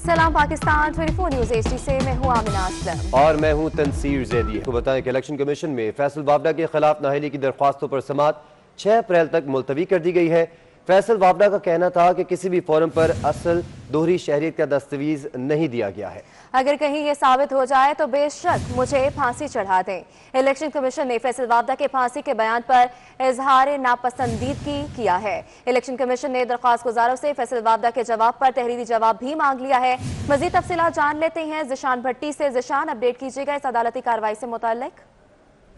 सलाम Pakistan 24 news HD से मैं हूँ आमिना असलम और मैं हूँ तनसीर जैदी। को बताएं कि इलेक्शन कमीशन में फैसल वावडा के खिलाफ नाअहली की दरख्वास्तों पर समाअत 6 अप्रैल तक मुलतवी कर दी गई है। फैसल वावडा का कहना था कि किसी भी फोरम पर असल दोहरी शहरियत का दस्तावेज नहीं दिया गया है। अगर कहीं ये साबित हो जाए तो बेशक मुझे फांसी चढ़ा दें। इलेक्शन कमीशन ने फैसल वावडा के फांसी के बयान पर इजहार नापसंदीदगी किया है। इलेक्शन कमीशन ने दरख्वास्त गुजारों से फैसल वावडा के जवाब पर तहरीरी जवाब भी मांग लिया है। मजीद तफसीलात जान लेते हैं जिशान भट्टी से। जिशान, अपडेट कीजिएगा इस अदालती कार्रवाई से मुताल्लिक।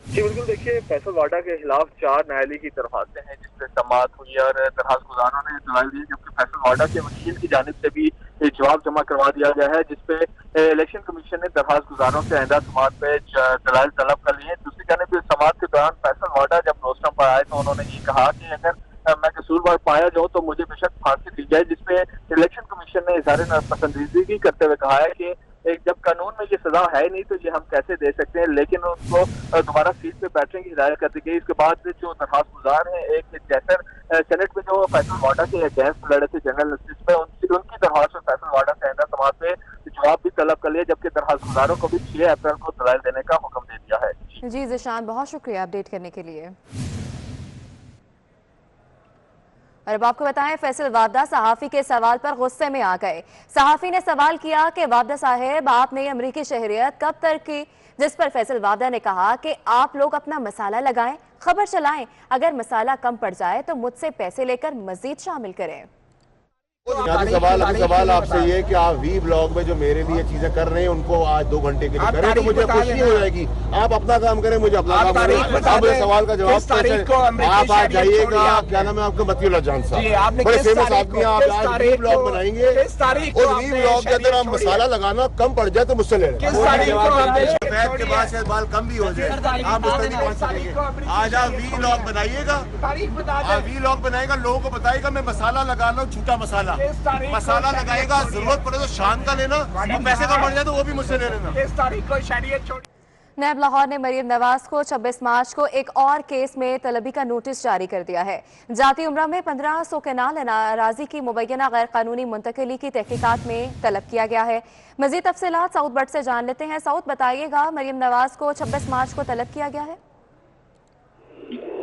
जी बिल्कुल, देखिए फैसल वाडा के खिलाफ 4 नाअहली की दरख्वास्तें हैं जिसपे समाअत हुई और दरख्वास्त गुजारों ने दलाल दिए, जबकि फैसल वाडा के वकील की जानिब से भी जवाब जमा करवा दिया गया है जिसपे इलेक्शन कमीशन ने दरख्वास्त गुजारों से आइंदा समाअत पे दलाल तलब कर लिए। दूसरी जानिब समाअत के दौरान फैसल वाडा जब रोस्टम पर आए तो उन्होंने ये कहा कि अगर मैं कसूरवार पाया जाऊँ तो मुझे बेशक फांसी दी जाए, जिसपे इलेक्शन कमीशन ने इजहार नापसंदीदगी करते हुए कहा है कि जब कानून में ये सजा है नहीं तो ये हम कैसे दे सकते हैं, लेकिन उनको दोबारा सीट पे बैठने की हिदायत कर दी गई। इसके बाद जो दरख्वास्त गुजार है, एक जैसर सेनेट में जो फैसल वाडा के अगेंस्ट लड़े थे जनरल नस्टिस पे, उनकी दरख्वास्त में फैसल वाडा से आइंदा समाअत पे जवाब भी तलब कर लिया, जबकि दरख्वास्त गुजारों को भी 6 अप्रैल को दलाल देने का हुक्म दे दिया है। जी जिशान, बहुत शुक्रिया अपडेट करने के लिए। और अब आपको बताएं, फैसल वावडा सहाफी के सवाल पर गुस्से में आ गए। सहाफी ने सवाल किया कि वावडा साहब, आपने अमरीकी शहरियत कब तक की, जिस पर फैसल वावडा ने कहा कि आप लोग अपना मसाला लगाएं, खबर चलाएं, अगर मसाला कम पड़ जाए तो मुझसे पैसे लेकर मजीद शामिल करें। सवाल आपसे ये कि आप वी ब्लॉग में जो मेरे लिए चीजें कर रहे हैं उनको आज 2 घंटे के लिए करें तो मुझे खुशी हो जाएगी। आप अपना काम करें, मुझे अपना काम करें। आप सवाल का जवाब आप आज जाइएगा, क्या नाम है आपका, मतीउल्लाह जान साहब, बड़े फेमस आदमी। आप आज वी ब्लॉग बनाएंगे और वी ब्लॉग के अंदर आप मसाला लगाना कम पड़ जाए तो मुझसे ले लें। के बाद शायद बाल कम भी हो जाए, आप उस तक नहीं पहुंच सकेंगे। आज आप वी ब्लॉग बनाइएगा, आप वी ब्लॉग बनाएगा, लोगों को बताएगा मैं मसाला लगा लो, झूठा मसाला लगाएगा, जरूरत पड़े तो शान का लेना, पैसे का बढ़ जाए तो वो भी मुझसे ले लेना। नैब लाहौर ने मरीम नवाज को 26 मार्च को एक और केस में तलबी का नोटिस जारी कर दिया है। जाती उम्रा में 1500 केनाल अराजी की मुबैना गैर कानूनी मुंतकिली की तहकीकात में तलब किया गया है। मजीद तफसीलात साउथ बट से जान लेते हैं। साउथ, बताइएगा, मरीम नवाज को 26 मार्च को तलब किया गया है।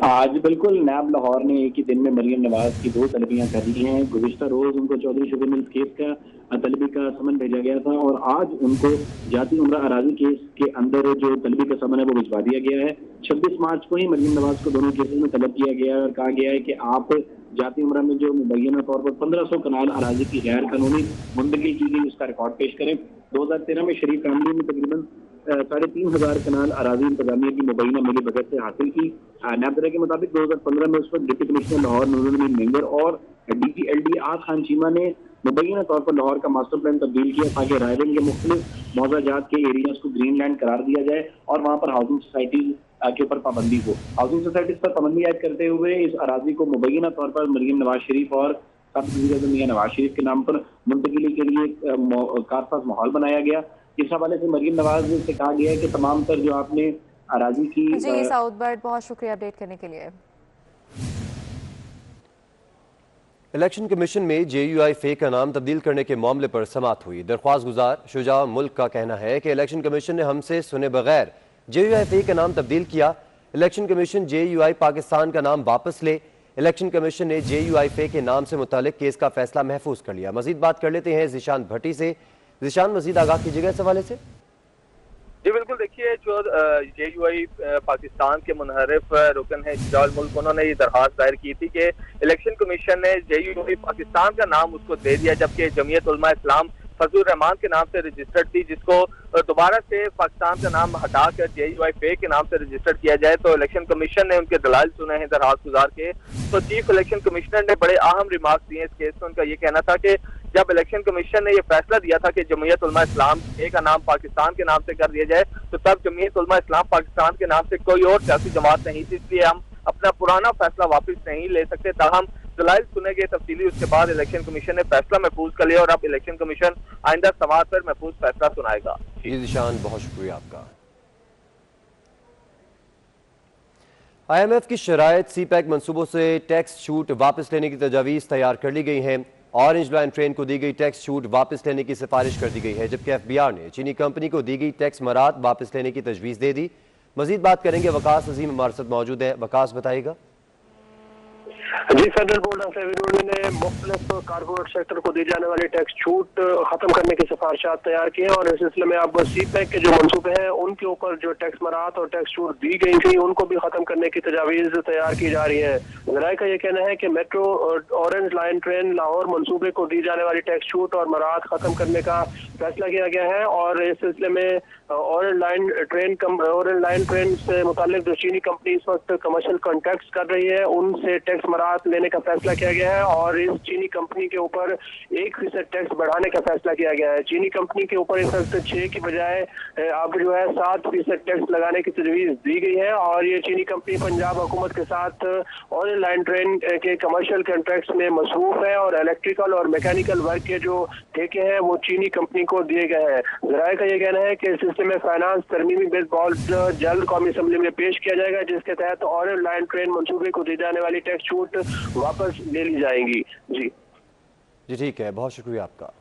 आज बिल्कुल नैब लाहौर ने एक ही दिन में मरियम नवाज की 2 तलबियां कर दी हैं। गुज़िश्ता रोज उनको चौधरी शुगर मिल्स केस का तलबी का समन भेजा गया था और आज उनको जाती उम्रा अराजी केस के अंदर जो तलबी का समन है वो भिजवा दिया गया है। 26 मार्च को ही मरियम नवाज को दोनों केसेस में तलब किया गया है और कहा गया है कि आप जाती उम्रा में जो मुबैना तौर पर 1500 कनाल अराजी की गैर कानूनी मुंतकिल की गई उसका रिकॉर्ड पेश करें। 2013 में शरीफ फैमिली में तकरीबन 3500 कनाल अराजी इंतजामिया की मुबैना मिली बजट से हासिल की। नैब के मुताबिक 2015 में उस वक्त डिप्टी कमिश्नर लाहौर नूरुल मेंगर और DPLD आ खान चीमा ने मुबैना तौर पर लाहौर का मास्टर प्लान तब्दील किया ताकि रायवन के मुख्तलिफ मौजाजात के एरियाज को ग्रीन लैंड करार दिया जाए और वहाँ पर हाउसिंग सोसाइटीज के ऊपर पाबंदी हो। हाउसिंग सोसाइटीज पर पाबंदी आयद करते हुए इस अराजी को मुबैना तौर पर मरियम नवाज शरीफ और मियां नवाज शरीफ के नाम पर मुंतकिली के लिए कारसाज माहौल बनाया गया। इस हवाले से मरियम नवाज से कहा गया है कि तमाम तर जो आपने अराजी की। जी साउथ बर्ड, बहुत शुक्रिया अपडेट करने के लिए। इलेक्शन कमीशन में JUI फे का नाम तब्दील करने के मामले पर समाअत हुई। दरख्वास्त गुजार शुजा मुल्क का कहना है कि इलेक्शन कमीशन ने हमसे सुने बगैर JUI फे का नाम तब्दील किया। इलेक्शन कमीशन JUI पाकिस्तान का नाम वापस ले। इलेक्शन कमीशन ने JUI फे के नाम से मुतालिक केस का फैसला महफूज कर लिया। मजीद बात कर लेते हैं जिशान भट्टी से। जिशान, मजीद आगाह कीजिएगा इस हवाले से। जी बिल्कुल, देखिए जो JUI पाकिस्तान के मुनहरिफ रुकन है शुजाउल मुल्क, उन्होंने ये दरख्वास्त दायर की थी कि इलेक्शन कमीशन ने JUI पाकिस्तान का नाम उसको दे दिया, जबकि जमीयत उलमा इस्लाम फजलुर रहमान के नाम से रजिस्टर्ड थी, जिसको दोबारा से पाकिस्तान का नाम हटाकर JUI फे के नाम से रजिस्टर्ड किया जाए। तो इलेक्शन कमीशन ने उनके दलाल सुने हैं दरख्वास्त गुजार के। तो चीफ इलेक्शन कमिश्नर ने बड़े अहम रिमार्क्स दिए इस केस में। उनका ये कहना था कि जब इलेक्शन कमीशन ने ये फैसला दिया था कि जमीयत उलमा इस्लाम फे का नाम पाकिस्तान के नाम से कर दिया जाए, तो तब जमीयत उलमा इस्लाम पाकिस्तान के नाम से कोई और सियासी जमात नहीं थी, इसलिए हम अपना पुराना फैसला वापस नहीं ले सकते। ताहम दलाइल सुने गए तफसीली, उसके बाद इलेक्शन कमीशन ने फैसला महफूज कर लिया और अब इलेक्शन कमीशन आइंदा समाअत पर महफूज फैसला सुनाएगा। जी जिशान, बहुत शुक्रिया आपका। IMF की शराइत CPEC मनसूबों से टैक्स छूट वापस लेने की तजावीज़ तैयार कर ली गई हैं। ऑरेंज लाइन ट्रेन को दी गई टैक्स छूट वापस लेने की सिफारिश कर दी गई है, जबकि एफबीआर ने चीनी कंपनी को दी गई टैक्स मराहत वापस लेने की तजवीज़ दे दी। मजीद बात करेंगे, वकास अजीम हमारे साथ मौजूद है। वकास बताइएगा। जी, फेडरल बोर्ड ऑफ रेवेन्यू ने मुख्तलिफ कारपोरेट सेक्टर को दी जाने वाली टैक्स छूट खत्म करने की सिफारिशात तैयार की है और इस सिलसिले में अब सीपैक के जो मनसूबे हैं उनके ऊपर जो टैक्स मराहत और टैक्स छूट दी गई थी उनको भी खत्म करने की तजावीज तैयार की जा रही है। ज़राए का ये कहना है कि metro orange line train Lahore मनसूबे को दी जाने वाली टैक्स छूट और मराहत खत्म करने का फैसला किया गया है और इस सिलसिले में ऑरेंज लाइन ट्रेन से मुतालिक जो चीनी कंपनी इस वक्त कमर्शियल कॉन्ट्रैक्ट्स कर रही है उनसे टैक्स मराहत लेने का फैसला किया गया है और इस चीनी कंपनी के ऊपर 1% टैक्स बढ़ाने का फैसला किया गया है। चीनी कंपनी के ऊपर इस वक्त 6 की बजाय अब जो है 7% टैक्स लगाने की तजवीज दी गई है और ये चीनी कंपनी पंजाब हुकूमत के साथ ऑरेंज लाइन ट्रेन के कमर्शियल कॉन्ट्रैक्ट्स में मसरूफ है और इलेक्ट्रिकल और मैकेनिकल वर्क के जो ठेके हैं वो चीनी कंपनी को दिए गए हैं। ज़राए का ये कहना है कि इस सिलसिले में फाइनेंस तरमीमी बिल बहुत जल्द कौमी असम्बली में पेश किया जाएगा, जिसके तहत ऑरेंज लाइन ट्रेन मंसूबे को दी जाने वाली टैक्स छूट वापस ले ली जाएंगी। जी ठीक है, बहुत शुक्रिया आपका।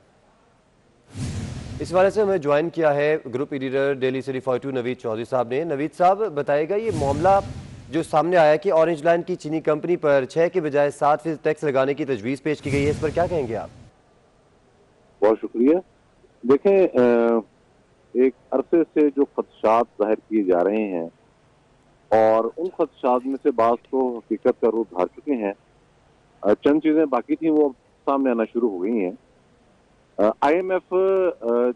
इस वाले से हमें ज्वाइन किया है group editor daily city 42 Naveed Chaudhry साहब ने। नवीद साहब बताएगा, ये मामला जो सामने आया कि ऑरेंज लाइन की चीनी कंपनी पर 6 के बजाय 7% टैक्स लगाने की तजवीज़ पेश की गई है, इस पर क्या कहेंगे आप? बहुत शुक्रिया। देखें, एक अरसे से जो खदशात जाहिर किए जा रहे हैं और उन खदशात में से बात तो हकीकत का रूप धार चुके हैं, चंद चीज़ें बाकी थी वो सामने आना शुरू हो गई हैं। IMF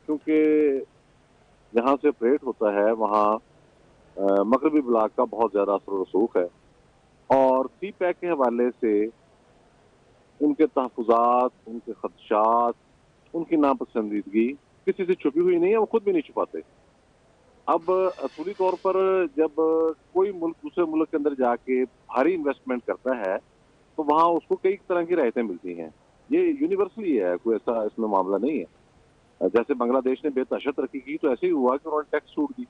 चूँकि जहाँ से ऑपरेट होता है वहाँ मगरबी ब्लॉक का बहुत ज़्यादा असर रसूख है और सीपैक के हवाले से उनके तहफ़्फ़ुज़ात, उनके खदशात, उनकी नापसंदीदगी किसी से छुपी हुई नहीं है, वो खुद भी नहीं छुपाते। अब असूली तौर पर जब कोई मुल्क दूसरे मुल्क के अंदर जाके भारी इन्वेस्टमेंट करता है तो वहाँ उसको कई तरह की राहतें मिलती हैं। ये यूनिवर्सली है, कोई ऐसा इसमें मामला नहीं है। जैसे बांग्लादेश ने बेतहाशा तरक्की की तो ऐसे ही हुआ कि उन्होंने टैक्स छूट दी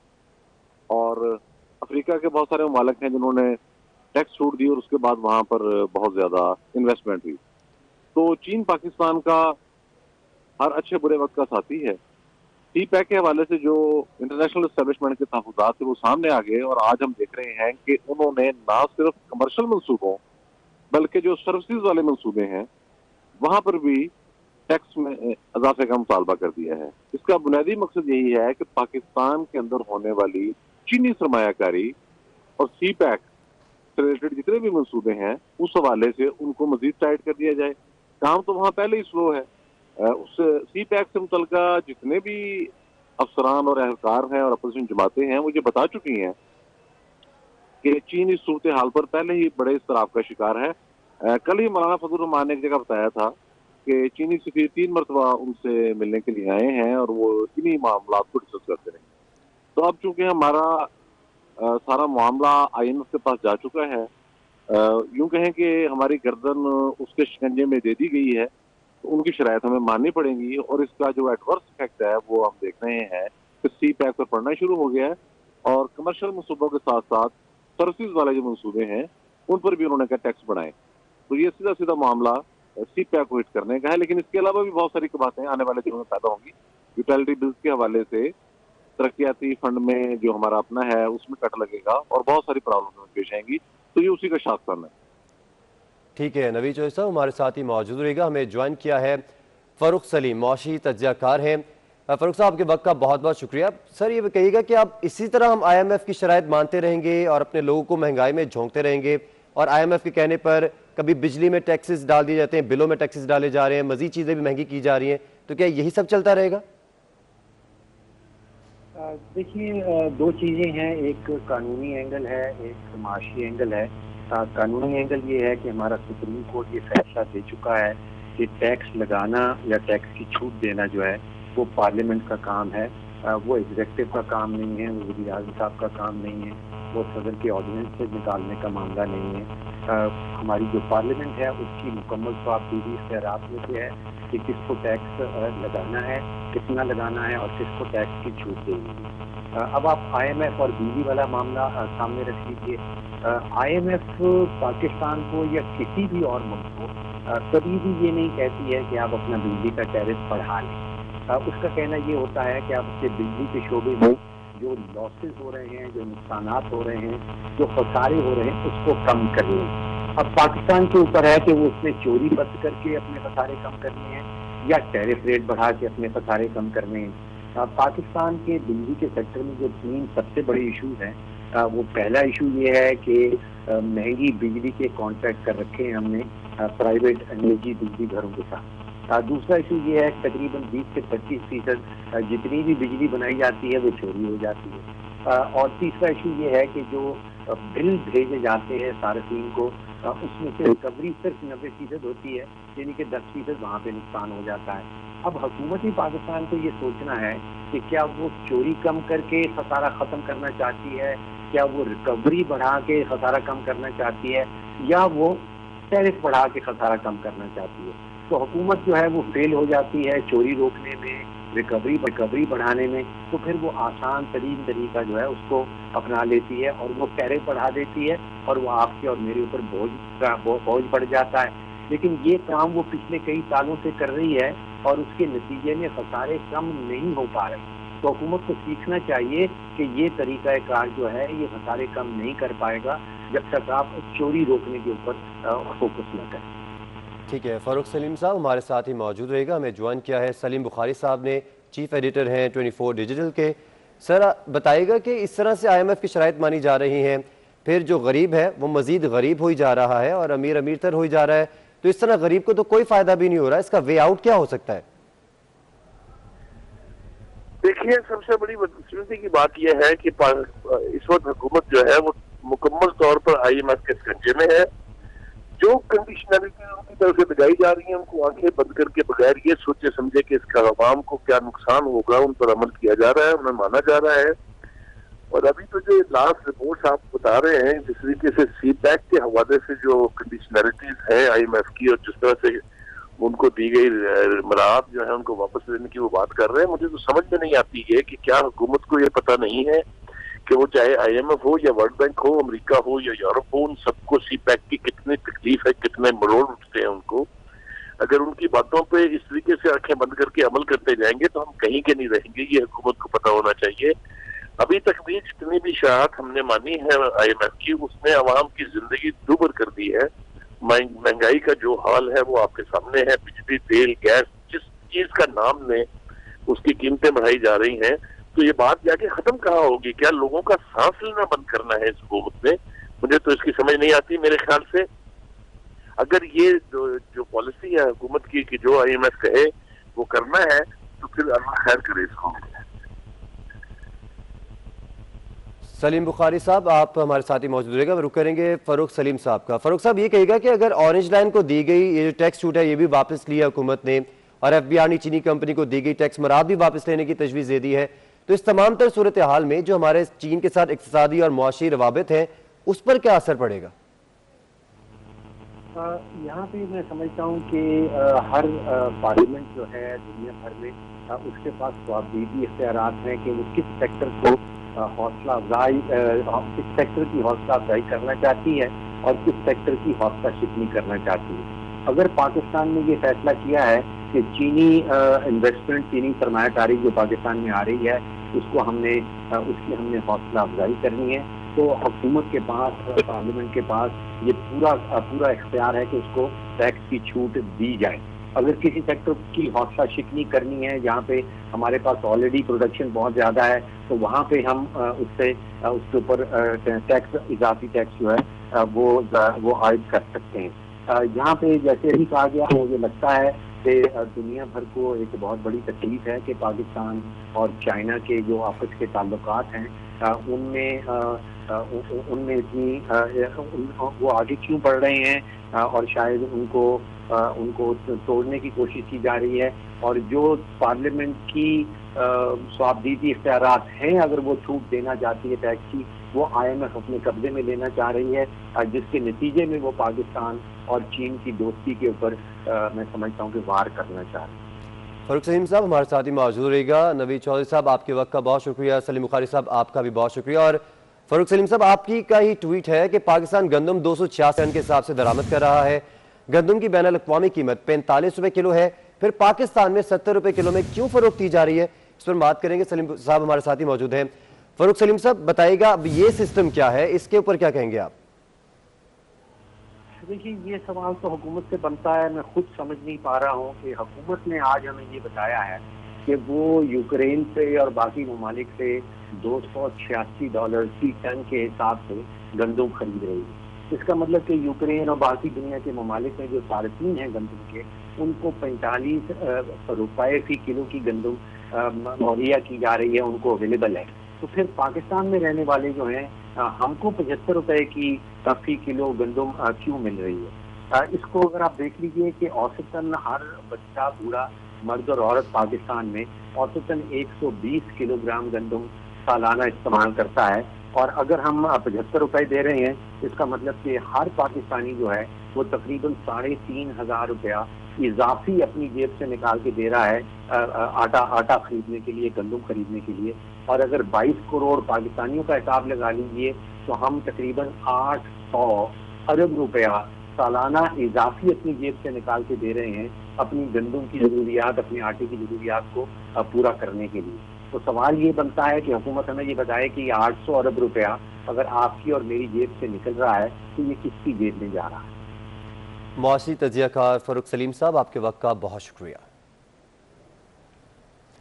और अफ्रीका के बहुत सारे ममालिक हैं जिन्होंने टैक्स छूट दी और उसके बाद वहाँ पर बहुत ज़्यादा इन्वेस्टमेंट हुई। तो चीन पाकिस्तान का हर अच्छे बुरे वक्त का साथी है। सीपैक के हवाले से जो इंटरनेशनल एस्टेब्लिशमेंट के तहफ़्फ़ुज़ात थे वो सामने आ गए और आज हम देख रहे हैं कि उन्होंने ना सिर्फ कमर्शियल मंसूबों बल्कि जो सर्विसेज वाले मंसूबे हैं वहाँ पर भी टैक्स में इजाफे का मुतालबा कर दिया है। इसका बुनियादी मकसद यही है कि पाकिस्तान के अंदर होने वाली चीनी सरमायाकारी और सीपैक से रिलेटेड जितने भी मंसूबे हैं उस हवाले से उनको मजीद टाइट कर दिया जाए। काम तो वहाँ पहले ही स्लो है। उस सीपैक से मुतल्लिका जितने भी अफसरान और अहलकार हैं और अपोजिशन जमातें हैं वो ये बता चुकी हैं कि चीन इस सूरत हाल पर पहले ही बड़े इस्तराब का शिकार है। कल ही मौलाना फजल रहमान ने एक जगह बताया था कि चीनी सफीर 3 मरतबा उनसे मिलने के लिए आए हैं और वो इन्हीं मामला को डिस्कस करते रहे। तो अब चूंकि हमारा सारा मामला IMF के पास जा चुका है, यूं कहें कि हमारी गर्दन उसके शिकंजे में दे दी गई है, तो उनकी शरायत हमें माननी पड़ेंगी और इसका जो एडवर्स इफेक्ट है वो हम देख रहे हैं कि सीपैक पर पड़ना शुरू हो गया है और कमर्शियल मनसूबों के साथ साथ सर्विसेज वाले जो मनसूबे हैं उन पर भी उन्होंने क्या टैक्स बढ़ाए। तो ये सीधा सीधा मामला सीपैक को हिट करने का है। लेकिन इसके अलावा भी बहुत सारी बातें आने वाले दिनों में पैदा होंगी। यूटिलिटी बिल्स के हवाले से तरक्याती फंड में जो हमारा अपना है उसमें कट लगेगा और बहुत सारी प्रॉब्लम पेश आएंगी। तो ये उसी का शासन है। ठीक है, नवीद चौधरी साहब हमारे साथ ही मौजूद रहेगा। हमें ज्वाइन किया है फ़ारूक सलीम, मौशी तज्ज़ियाकार हैं। फ़ारूक साहब आपके वक्त का बहुत बहुत शुक्रिया। सर ये कहिएगा कि आप इसी तरह हम IMF की शराइत मानते रहेंगे और अपने लोगों को महंगाई में झोंकते रहेंगे और IMF के कहने पर कभी बिजली में टैक्सेस डाल दिए जाते हैं, बिलों में टैक्सेस डाले जा रहे हैं, मजीद चीज़ें भी महंगी की जा रही हैं, तो क्या यही सब चलता रहेगा? देखिए, दो चीज़ें हैं, एक कानूनी एंगल है, एक माशी एंगल है। कानूनी एंगल ये है कि हमारा सुप्रीम कोर्ट ये फैसला दे चुका है कि टैक्स लगाना या टैक्स की छूट देना जो है वो पार्लियामेंट का काम है, वो एग्जीक्यूटिव का काम नहीं है, वो वज़ीर आज़म साहब का काम नहीं है, वो सदर के ऑर्डिनेंस से निकालने का मामला नहीं है। हमारी जो पार्लियामेंट है उसकी मुकम्मल जवाबदेही इख्तियारात में से है कि किसको टैक्स लगाना है, कितना लगाना है और किसको टैक्स की छूट देनी है। अब आप IMF और बिजली वाला मामला सामने रख लीजिए। IMF पाकिस्तान को या किसी भी और मुल्क को कभी भी ये नहीं कहती है कि आप अपना बिजली का टैरिफ बढ़ा लें। उसका कहना ये होता है कि आप उसके बिजली के शोबे में जो लॉसेस हो रहे हैं, जो नुकसानात हो रहे हैं, जो खसारे हो रहे हैं, उसको कम कर लें। अब पाकिस्तान के ऊपर है कि वो उसमें चोरी बंद करके अपने खसारे कम करने हैं या टैरिफ रेट बढ़ा के अपने खसारे कम करने हैं। पाकिस्तान के बिजली के सेक्टर में जो 3 सबसे बड़े इशूज हैं, वो पहला इशू ये है कि महंगी बिजली के कॉन्ट्रैक्ट कर रखे हैं हमने प्राइवेट निजी बिजली घरों के साथ। दूसरा इशू ये है कि तकरीबन 20 से 25% जितनी भी बिजली बनाई जाती है वो चोरी हो जाती है। और तीसरा इशू ये है कि जो बिल भेजे जाते हैं सार्फिन को, उसमें से रिकवरी सिर्फ 90% होती है, यानी कि 10% वहाँ पे नुकसान हो जाता है। अब हुकूमत ही पाकिस्तान को ये सोचना है कि क्या वो चोरी कम करके खसारा ख़त्म करना चाहती है, क्या वो रिकवरी बढ़ा के खसारा कम करना चाहती है, या वो टैरिफ बढ़ा के खसारा कम करना चाहती है। तो हुकूमत जो है वो फेल हो जाती है चोरी रोकने में, रिकवरी बढ़ाने में, तो फिर वो आसान तरीन तरीका जो है उसको अपना लेती है और वो टैरिफ बढ़ा देती है और वो आपके और मेरे ऊपर बोझ बढ़ जाता है। लेकिन ये काम वो पिछले कई सालों से कर रही है और उसके नतीजे में खसारे कम नहीं हो पा रहे। तो हुकूमत को सीखना चाहिए कि ये तरीका कार जो है ये खसारे कम नहीं कर पाएगा जब तक आप चोरी रोकने के ऊपर फोकस न करें। ठीक है, फ़ारूक सलीम साहब हमारे साथ ही मौजूद रहेगा। हमें ज्वाइन किया है सलीम बुखारी साहब ने, चीफ एडिटर हैं 24 डिजिटल के। सर बताइएगा कि इस तरह से IMF की शराइत मानी जा रही हैं, फिर जो गरीब है वो मजीद गरीब हो ही जा रहा है और अमीर अमीर तर हो ही जा रहा है, तो इस तरह गरीब को तो कोई फायदा भी नहीं हो रहा। इसका वे आउट क्या हो सकता है? देखिए, सबसे बड़ी बदकिस्मती की बात यह है कि इस वक्त हुकूमत जो है वो मुकम्मल तौर पर IMF के स्कंजे में है। जो कंडीशनलिटी उनकी तरफ से लगाई जा रही है उनको आंखें बंद करके बगैर ये सोचे समझे कि इसका अवाम को क्या नुकसान होगा उन पर अमल किया जा रहा है, उन्हें माना जा रहा है। और अभी तो जो लास्ट रिपोर्ट आप बता रहे हैं, जिस तरीके से CPEC के हवाले से जो कंडीशनलिटीज है IMF की और जिस तरह से उनको दी गई मराहत जो है उनको वापस लेने की वो बात कर रहे हैं, मुझे तो समझ में नहीं आती है कि क्या हुकूमत को ये पता नहीं है कि वो चाहे IMF हो या वर्ल्ड बैंक हो, अमेरिका हो या यूरोप हो, उन सबको CPEC की कितनी तकलीफ है, कितने मरोड़ उठते हैं उनको। अगर उनकी बातों पे इस तरीके से आंखें बंद करके अमल करते जाएंगे तो हम कहीं के नहीं रहेंगे, ये हुकूमत को पता होना चाहिए। अभी तक भी जितनी भी शराहत हमने मानी है IMF की, उसने अवाम की जिंदगी दुभर कर दी है। महंगाई का जो हाल है वो आपके सामने है। बिजली, तेल, गैस, जिस चीज का नाम ने उसकी कीमतें बढ़ाई जा रही हैं, तो ये बात जाके खत्म कहाँ होगी? क्या लोगों का सांस लेना बंद करना है इस हुकूमत ने? मुझे तो इसकी समझ नहीं आती। मेरे ख्याल से अगर ये जो पॉलिसी है हुकूमत की कि जो IMF कहे वो करना है, तो फिर अल्लाह खैर करे इसको। सलीम बुखारी साहब आप हमारे साथ ही मौजूद रहेगा। रुक करेंगे फ़ारूक सलीम साहब का। फ़ारूक साहब ये कहेगा कि अगर ऑरेंज लाइन को दी गई ये जो टैक्स छूट है ये भी वापस लिया हुकूमत ने और FBR ने चीनी कंपनी को दी गई टैक्स मराहत भी वापस लेने की तजवीज़ दे दी है, तो इस तमाम तर सूरत हाल में जो हमारे चीन के साथ इक्तिसादी और मुआशी रवाबित हैं उस पर क्या असर पड़ेगा? यहाँ पे मैं समझता हूँ कि हर पार्लियामेंट जो है दुनिया भर में उसके पास स्वाबदीदी इख्तियारात हैं कि वो किस सेक्टर को हौसला अफजाई किस सेक्टर की हौसला अफजाई करना चाहती है और किस सेक्टर की हौसला शिकनी करना चाहती है। अगर पाकिस्तान ने ये फैसला किया है कि चीनी इन्वेस्टमेंट, चीनी सरमायाकारी जो पाकिस्तान में आ रही है उसकी हमने हौसला अफजाई करनी है, तो हुकूमत के पास, पार्लियामेंट के पास ये पूरा इख्तियार है कि उसको टैक्स की छूट दी जाए। अगर किसी सेक्टर की हौसला शिकनी करनी है जहाँ पे हमारे पास ऑलरेडी प्रोडक्शन बहुत ज़्यादा है, तो वहाँ पे हम उसके ऊपर टैक्स, इजाफी टैक्स जो है वो आयद कर सकते हैं। यहाँ पे जैसे अभी कहा गया, मुझे लगता है कि दुनिया भर को एक बहुत बड़ी तकलीफ है कि पाकिस्तान और चाइना के जो आपस के ताल्लुकात हैं उनमें इतनी वो आगे क्यों बढ़ रहे हैं और शायद उनको तोड़ने की कोशिश की जा रही है। और जो पार्लियामेंट की स्वाबदीदी इख्तियारात हैं, अगर वो छूट देना चाहती है टैक्स की, वो IMF अपने कब्जे में लेना चाह रही है, जिसके नतीजे में वो पाकिस्तान और चीन की दोस्ती के ऊपर मैं समझता हूँ कि वार करना चाह रही है। फ़ारूक सलीम साहब हमारे साथ ही मौजूद रहेगा। नवीद चौधरी साहब आपके वक्त का बहुत शुक्रिया। सलीम बुखारी साहब आपका भी बहुत शुक्रिया। और फ़ारूक सलीम साहब आपकी का ही ट्वीट है कि पाकिस्तान गंदम 266 टन के हिसाब से दरामद कर रहा है। गंदम की बैनुल अक़वामी कीमत 45 रुपए किलो है, फिर पाकिस्तान में 70 रुपए किलो में क्यों फरोख्त की जा रही है? इस पर बात करेंगे। सलीम साहब हमारे साथ ही मौजूद हैं। फरूख सलीम साहब बताइएगा, अब ये सिस्टम क्या है, इसके ऊपर क्या कहेंगे आप? देखिए, ये सवाल तो हुकूमत से बनता है। मैं खुद समझ नहीं पा रहा हूँ कि हुकूमत ने आज हमें ये बताया है कि वो यूक्रेन से और बाकी ममालिक से $286 फी टन के हिसाब से गंदम खरीद रही है। इसका मतलब कि यूक्रेन और बाकी दुनिया के ममालिक में जो सार्फिन हैं गंदम के, उनको 45 रुपए फी किलो की गंदम मुहैया की जा रही है, उनको अवेलेबल है। तो फिर पाकिस्तान में रहने वाले जो हैं, हमको 75 रुपए की फी किलो गंदम क्यों मिल रही है? इसको अगर आप देख लीजिए कि औसतन हर बच्चा, बूढ़ा, मर्द और औरत पाकिस्तान में औसतन 120 किलोग्राम गंदम सालाना इस्तेमाल करता है, और अगर हम 75 रुपए दे रहे हैं, इसका मतलब कि हर पाकिस्तानी जो है वो तकरीबन 3,500 रुपया इजाफी अपनी जेब से निकाल के दे रहा है आटा खरीदने के लिए, गंदम खरीदने के लिए। और अगर 22 करोड़ पाकिस्तानियों का हिसाब लगा लीजिए तो हम तकरीबन 800 अरब रुपया सालाना इजाफी अपनी जेब से निकाल के दे रहे हैं अपनी गंदम की जरूरियात, अपने आटे की जरूरियात को पूरा करने के लिए। तो सवाल ये बनता है कि हुकूमत हमें ये बताए कि 800 अरब रुपया अगर आपकी और मेरी जेब से निकल रहा है तो ये किसकी जेब में जा रहा है? मौसी तजियाकार फरूख सलीम साहब, आपके वक्त का बहुत शुक्रिया।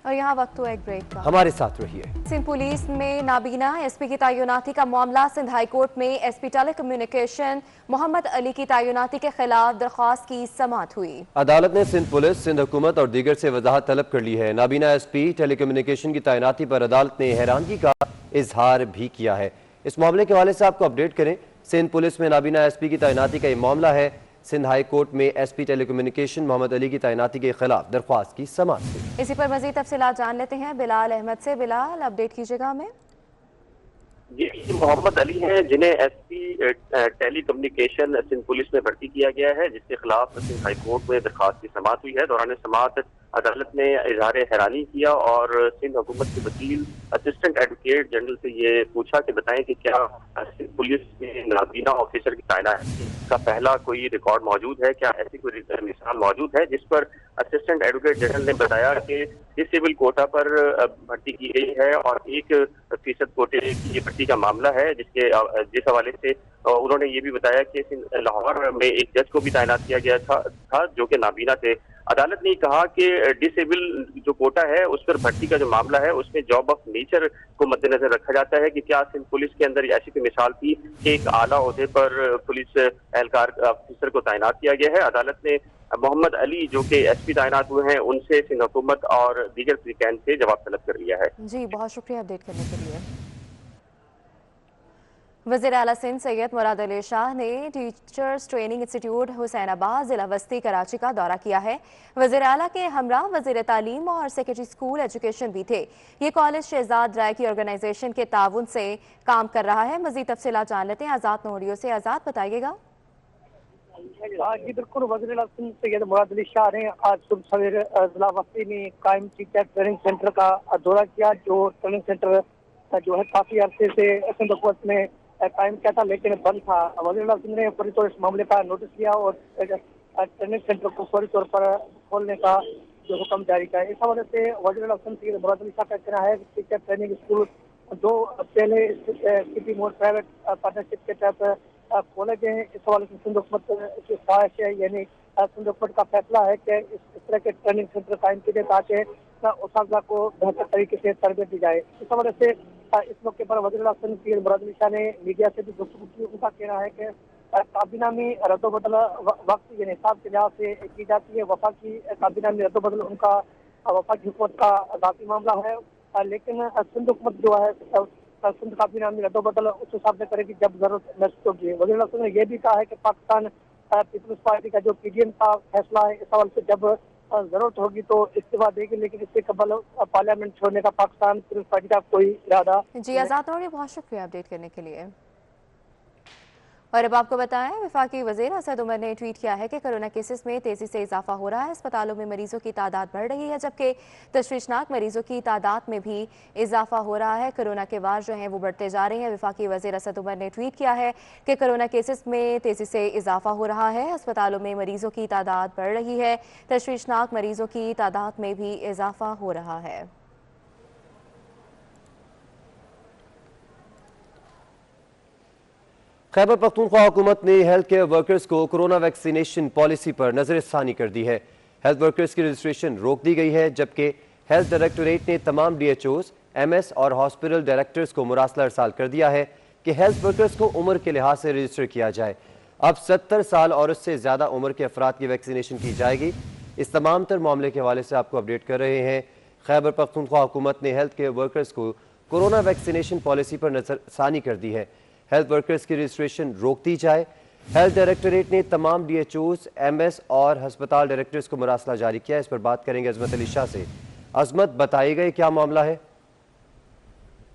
और यहाँ वक्त हुआ एक ब्रेक का, हमारे साथ रहिए। सिंध पुलिस में नाबीना एसपी की तैनाती का मामला। सिंध हाई कोर्ट में एसपी टेलीकम्युनिकेशन मोहम्मद अली की तैनाती के खिलाफ दरख्वास्त की समाअत हुई। अदालत ने सिंध पुलिस, सिंध हुकूमत और दीगर से वजाहत तलब कर ली है। नाबीना एसपी टेलीकम्युनिकेशन की तैनाती पर अदालत ने हैरानगी का इजहार भी किया है। इस मामले के हवाले से आपको अपडेट करें। सिंध पुलिस में नाबीना एसपी की तैनाती का ये मामला है। सिंध हाई कोर्ट में एसपी टेलीकम्युनिकेशन मोहम्मद अली की तैनाती के खिलाफ दरख्वास्त की समाअत हुई। इसी पर मजीद तफसीलात जान लेते हैं बिलाल अहमद से। बिलाल, अपडेट कीजिएगा हमें। ये मोहम्मद अली हैं जिन्हें एसपी टेलीकम्युनिकेशन सिंध पुलिस में भर्ती किया गया है, जिसके खिलाफ सिंध हाई कोर्ट में दरख्वास्त की समाअत हुई है। दौरान समाअत अदालत ने इजहार हैरानी किया और सिंध हुकूमत के वकील असिस्टेंट एडवोकेट जनरल से ये पूछा कि बताएं कि क्या सिंध पुलिस में नाबीना ऑफिसर की तैनाती का पहला कोई रिकॉर्ड मौजूद है, क्या ऐसी कोई मिसाल मौजूद है? जिस पर असिस्टेंट एडवोकेट जनरल ने बताया कि डिसेबल कोटा पर भर्ती की गई है और 1% कोटे की ये भर्ती का मामला है, जिस हवाले से उन्होंने ये भी बताया कि लाहौर में एक जज को भी तैनात किया गया था जो कि नाबीना थे। अदालत ने कहा कि डिसेबल जो कोटा है उस पर भर्ती का जो मामला है उसमें जॉब ऑफ नेचर को मद्देनजर रखा जाता है कि क्या सिंध पुलिस के अंदर ऐसी कोई मिसाल थी कि एक आला ओहदे पर पुलिस एहलकार ऑफिसर को तैनात किया गया है। अदालत ने मोहम्मद अली जो कि एसपी तैनात हुए हैं उनसे सिंध हुकूमत और दीगर फ्रीकैन से जवाब तलब कर लिया है। जी, बहुत शुक्रिया अपडेट करने के लिए। वज़ीर आला सिंध सैयद मुराद अली शाह ने टीचर्स ट्रेनिंग इंस्टीट्यूट हुसैनाबाद जिला वस्ती कराची का दौरा किया है। वज़ीर आला के हमरा वज़ीर तालीम और सेक्रेटरी स्कूल एजुकेशन भी थे। ये कॉलेज शहजाद राय की ऑर्गेनाइजेशन के ताउन से काम कर रहा है। मज़ीद तफसीलात जान लेते हैं आज़ाद नोडियो से। आज़ाद, बताइएगा। जी बिल्कुल, वज़ीर आला सिंध सैयद मुराद अली शाह ने आज सुबह सवेरे जिला वस्ती में कायम टीचर ट्रेनिंग सेंटर का दौरा किया। जो ट्रेनिंग सेंटर जो है काफी अरसे से सिंध हुकूमत में कायम किया था लेकिन बंद था। वज़ीर आला सिंध ने फौरी तौर इस मामले का नोटिस लिया और ट्रेनिंग सेंटर को फौरी तौर पर खोलने का जो हुक्म जारी किया। इस हवाले से वज़ीर आला सिंध सैयद मुराद अली शाह का कहना है कि टीचर ट्रेनिंग स्कूल जो पहले सिटी मोड प्राइवेट पार्टनरशिप के तहत खोले गए हैं। इस हवाले से सिंध हुकूमत की ख्वाहिश है, यानी सिंध हुकूमत का फैसला है कि इस तरह के ट्रेनिंग सेंटर कायम किए जाए ताकि उस्ताद को बेहतर तरीके से तरबियत दी जाए। इस हवाले से इस मौके पर वज़ीर आला सिंध सैयद मुराद अली शाह ने मीडिया से भी गुफ्तगू की। उनका कहना है कि काबीना में रद्दोबदल वक्त यानी हिसाब के लिहाज से की जाती है। वफा की काबीना में रद्दोबदल उनका वफाकी हुकूमत का जाती मामला है, लेकिन सिंध हुकूमत जो है सिंध काबीना में रद्दोबदल उस हिसाब से करेगी जब जरूरत महसूस होगी। वज़ीर आला सिंध ने यह भी कहा है कि पाकिस्तान पीपल्स पार्टी का जो PDM का फैसला है, इस हवाले से जब जरूरत होगी तो इस्तीफा देगी, लेकिन इससे कबल पार्लियामेंट छोड़ने का पाकिस्तान पीपल्स पार्टी का कोई इरादा। जी आज़ाद, बहुत शुक्रिया अपडेट करने के लिए। और अब आपको बताएं, वफाकी वज़ीर असद उमर ने ट्वीट किया है कि कोरोना केसेस में तेजी से इजाफा हो रहा है। अस्पतालों में मरीजों की तादाद बढ़ रही है, जबकि तशवीशनाक मरीजों की तादाद में भी इजाफा हो रहा है। कोरोना के वार जो हैं वो बढ़ते जा रहे हैं। वफाकी वज़ीर असद उमर ने ट्वीट किया है कि कोरोना केसेस में तेजी से इजाफा हो रहा है, अस्पतालों में मरीजों की तादाद बढ़ रही है, तशवीशनाक मरीजों की तादाद में भी इजाफा हो रहा है। खैबर पख्तूनख्वा हुकूमत ने हेल्थ केयर वर्कर्स को कोरोना वैक्सीनेशन पॉलिसी पर नजरसानी कर दी है। हेल्थ वर्कर्स की रजिस्ट्रेशन रोक दी गई है, जबकि हेल्थ डायरेक्टोरेट ने तमाम DHOs, MS और हॉस्पिटल डायरेक्टर्स को मुरासला अरसाल कर दिया है कि हेल्थ वर्कर्स को उम्र के लिहाज से रजिस्टर किया जाए। अब 70 साल और उससे ज़्यादा उम्र के अफराद की वैक्सीनेशन की जाएगी। इस तमाम तर मामले के हवाले से आपको अपडेट कर रहे हैं। खैबर पख्तूनख्वा हुकूमत ने हेल्थ केयर वर्कर्स को कोरोना वैक्सीनेशन पॉलिसी पर नजरसानी कर दी है। हेल्थ वर्कर्स की रजिस्ट्रेशन रोक दी जाए। हेल्थ डायरेक्टोरेट ने तमाम DHOs, MS और हस्पताल डायरेक्टर्स को मुरासला जारी किया। इस पर बात करेंगे अजमत अली शाह से। अजमत, बताइएगा क्या मामला है?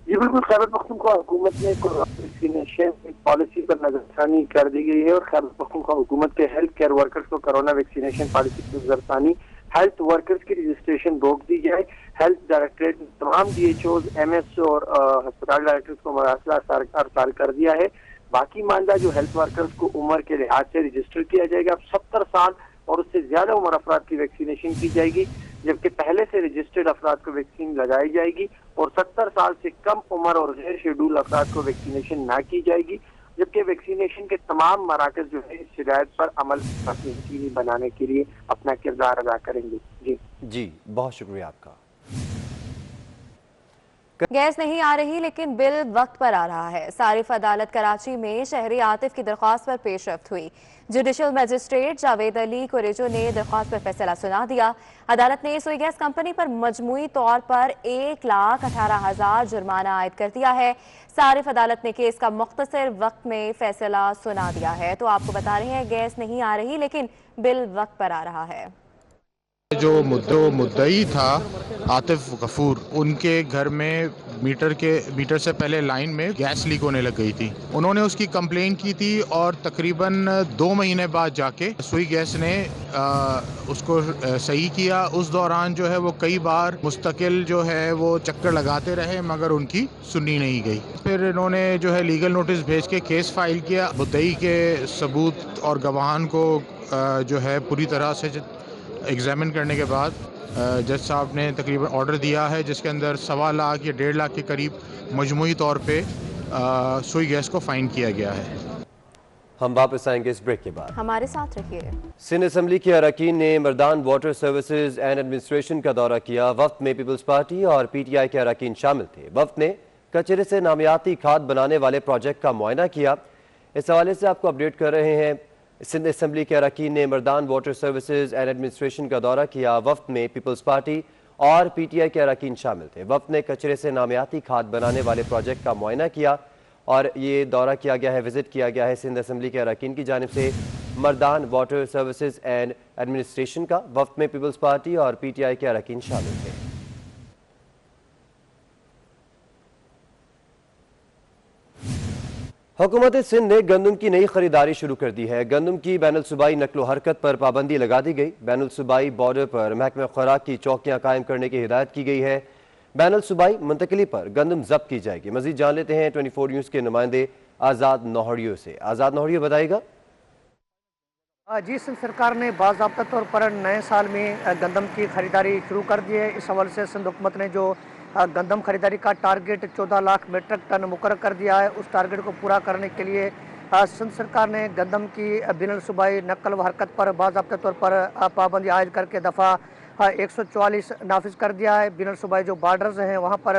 जी बिल्कुल, खैबर पख्तूनख्वा हुकूमत ने कोरोना वैक्सीनेशन पॉलिसी पर नजरसानी कर दी गई है और खैबर पख्तूनख्वा हुकूमत के हेल्थ केयर वर्कर्स को कोरोना वैक्सीनेशन पॉलिसी पर नजरसानी, हेल्थ वर्कर्स की रजिस्ट्रेशन रोक दी जाए। हेल्थ डायरेक्टरेट ने तमाम DHOs, MS और अस्पताल डायरेक्टर्स को मुरासला अरसाल कर दिया है। बाकी मानदा जो हेल्थ वर्कर्स को उम्र के लिहाज से रजिस्टर किया जाएगा। अब 70 साल और उससे ज्यादा उम्र अफराद की वैक्सीनेशन की जाएगी, जबकि पहले से रजिस्टर्ड अफराद को वैक्सीन लगाई जाएगी और 70 साल से कम उम्र और गैर शेड्यूल अफराद को वैक्सीनेशन ना की जाएगी। जबकि वैक्सीनेशन के तमाम मराकज जो है इस हिदायत पर अमल यकीनी बनाने के लिए अपना किरदार अदा करेंगे। जी बहुत शुक्रिया आपका। गैस नहीं आ रही लेकिन बिल वक्त पर आ रहा है। सारिफ अदालत कराची में शहरी आतिफ की दरख्वास्त पर पेशरफ्त हुई। जुडिशल मजिस्ट्रेट जावेद अली कुरेजो ने दरख्वास्त पर फैसला सुना दिया। अदालत ने सोई गैस कंपनी पर मजमूई तौर पर 1,18,000 जुर्माना आयद कर दिया है। सारिफ अदालत ने केस का मुख्तसर वक्त में फैसला सुना दिया है। तो आपको बता रहे हैं, गैस नहीं आ रही लेकिन बिल वक्त पर आ रहा है। जो मुद्दई था आतिफ गफूर, उनके घर में मीटर से पहले लाइन में गैस लीक होने लग गई थी। उन्होंने उसकी कंप्लेन की थी और तकरीबन 2 महीने बाद जाके सुई गैस ने उसको सही किया। उस दौरान जो है वो कई बार मुस्तकिल जो है वो चक्कर लगाते रहे मगर उनकी सुनी नहीं गई। फिर इन्होंने जो है लीगल नोटिस भेज के केस फाइल किया। मुद्दई के सबूत और गवाहान को जो है पूरी तरह से एग्जामिन करने के बाद जज साहब ने तकरीबन ऑर्डर दिया है, जिसके अंदर 1.25 लाख या 1.5 लाख के करीब मजमूई तौर पे सुई गैस को फाइन किया गया है। हम वापस आएंगे इस ब्रेक के बाद, हमारे साथ रहिए। सिंध असम्बली के अरकान ने Mardan water services and administration का दौरा किया। वफ्द में पीपल्स पार्टी और PTI के अरकान शामिल थे। वफ्द ने कचरे से नामियाती खाद बनाने वाले प्रोजेक्ट का मुआयना किया। इस हवाले से आपको अपडेट कर रहे हैं। सिंध असम्बली के अरकान ने Mardan water services and administration का दौरा किया। वफ्द में पीपल्स पार्टी और PTI के अरकान शामिल थे। वफ्द ने कचरे से नामियाती खाद बनाने वाले प्रोजेक्ट का मुआयना किया और ये दौरा किया गया है, विजिट किया गया है सिंध असम्बली के अरकान की जानिब से Mardan water services and administration का। वफ्द में पीपल्स पार्टी और PTI के अरकान शामिल थे। हुकूमत सिंध ने गंदम की नई खरीदारी शुरू कर दी है। गंदम की बैनुल सूबाई नकलो हरकत पर पाबंदी लगा दी गई। बैनुल सूबाई बॉर्डर पर महकमा खुराक की चौकियां कायम करने की हिदायत की गई है। बैनुल सूबाई मुंतकली पर गंदम जब्त की जाएगी। मजीद जान लेते हैं 24 न्यूज़ के नुमाइंदे आज़ाद नौहड़ियों से। आज़ाद नौहड़ियों बताएगा। जी, सिंध सरकार ने बाज़ाब्ता तौर पर नए साल में गंदम की खरीदारी शुरू कर दी है। इस हवाले से सिंध हुकूमत ने जो गंदम खरीदारी का टारगेट 14 लाख मीट्रिक टन मुकर्रर कर दिया है, उस टारगेट को पूरा करने के लिए सिंध सरकार ने गंदम की बैनुल सूबाई नकल व हरकत पर बाज़ाब्ता तौर पर पाबंदी आयद करके दफ़ा 144 नाफिज कर दिया है। बैनुल सूबाई जो बॉर्डर्स हैं वहाँ पर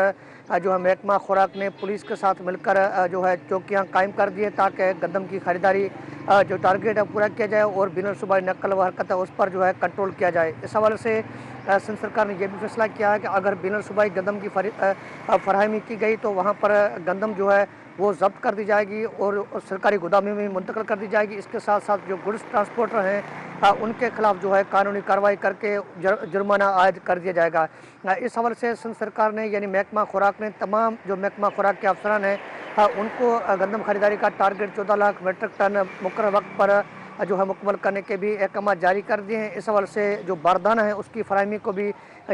जो है महकमा खुराक ने पुलिस के साथ मिलकर जो है चौकियाँ कायम कर दी है ताकि गंदम की खरीदारी जो टारगेट है पूरा किया जाए और बैनुल सूबाई नकल व हरकत है उस पर जो है कंट्रोल किया जाए। इस हवाले से सिंध सरकार ने यह भी फैसला किया है कि अगर बैनुल सूबाई गंदम की फराहमी की गई तो वहाँ पर गंदम जो है वो जब्त कर दी जाएगी और सरकारी गोदामों में मुंतकिल कर दी जाएगी। इसके साथ साथ जो गुड्स ट्रांसपोर्टर हैं उनके खिलाफ जो है कानूनी कार्रवाई करके जुर्माना आयद कर दिया जाएगा। इस हवाले से सिंध सरकार ने यानी महकमा खुराक ने तमाम जो महकमा खुराक के अफसरान हैं उनको गंदम खरीदारी का टारगेट 14 लाख मीट्रिक टन मुकर्रर वक्त पर जो है मुकम्मल करने के भी अहकाम जारी कर दिए हैं। इस हवाले से जो बारदाना है उसकी फराहमी को भी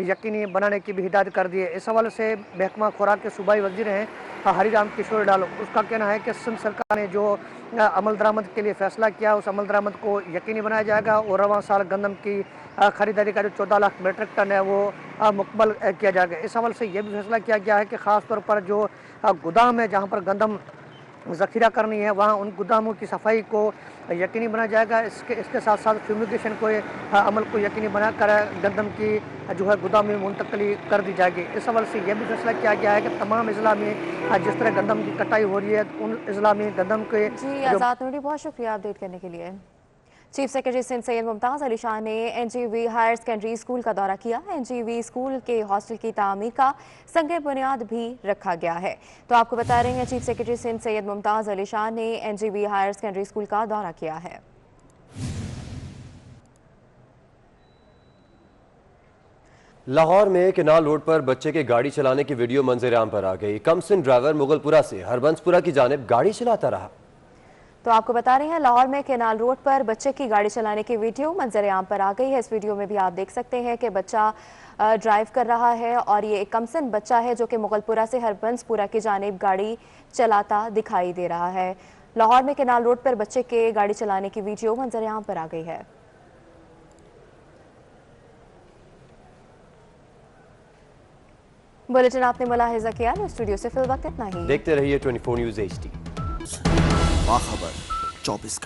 यकीनी बनाने की भी हिदायत कर दी है। इस हवाले से महकमा खुराक के सूबाई वजीर हैं हरीराम किशोर डालो, उसका कहना है कि सिंध सरकार ने जो अमल दरामद के लिए फैसला किया उस अमल दरामद को यकीनी बनाया जाएगा और रवां साल गंदम की खरीदारी का जो 14 लाख मीट्रिक टन है वो मुकम्मल किया जाएगा। इस हवाले से यह भी फैसला किया गया है कि ख़ास तौर पर जो गोदाम है जहाँ पर गंदम ज़ख़ीरा करनी है वहाँ उन गोदामों की सफाई को यकीनी बनाया जाएगा। इसके साथ साथ फ्यूमिगेशन को अमल को यकीनी बनाकर गंदम की जो है गोदाम में मुंतकली कर दी जाएगी। इस हवाले से यह भी फैसला किया गया है कि तमाम अजला में जिस तरह गंदम की कटाई हो रही है उन अजला में गंदम के जी आज़ाद नूरी, बहुत शुक्रिया अपडेट करने के लिए। चीफ सेक्रेटरी सिंध सैयद मुमताज़ अली शाह ने NGV हायर सेकेंडरी स्कूल का दौरा किया। NGV स्कूल के हॉस्टल की तामीर का संग बुनियाद भी रखा गया है। तो आपको बता रहे हैं चीफ सेक्रेटरी सिंध सैयद मुमताज़ अली शाह ने NGV हायर सेकेंडरी स्कूल का दौरा किया है। लाहौर में केनाल रोड पर बच्चे के गाड़ी चलाने की वीडियो मंजर आम पर आ गई। कमसिन ड्राइवर मुगलपुरा से हरबंसपुरा की जानिब गाड़ी चलाता रहा। तो आपको बता रहे हैं लाहौर में केनाल रोड पर बच्चे की गाड़ी चलाने की वीडियो मंजर आम पर आ गई है। इस वीडियो में भी आप देख सकते हैं कि बच्चा ड्राइव कर रहा है और ये एक कमसिन बच्चा है जो कि मुगलपुरा से हरबंसपुरा की जानिब गाड़ी चलाता दिखाई दे रहा है। लाहौर में केनाल रोड पर बच्चे के गाड़ी चलाने की वीडियो मंजर आम पर आ गई है। बुलेटिन आपने मुलाहिजा किया। स्टूडियो से फिल वक्त इतना ही। देखते रहिए 24 न्यूज़ HD। बाखबर 24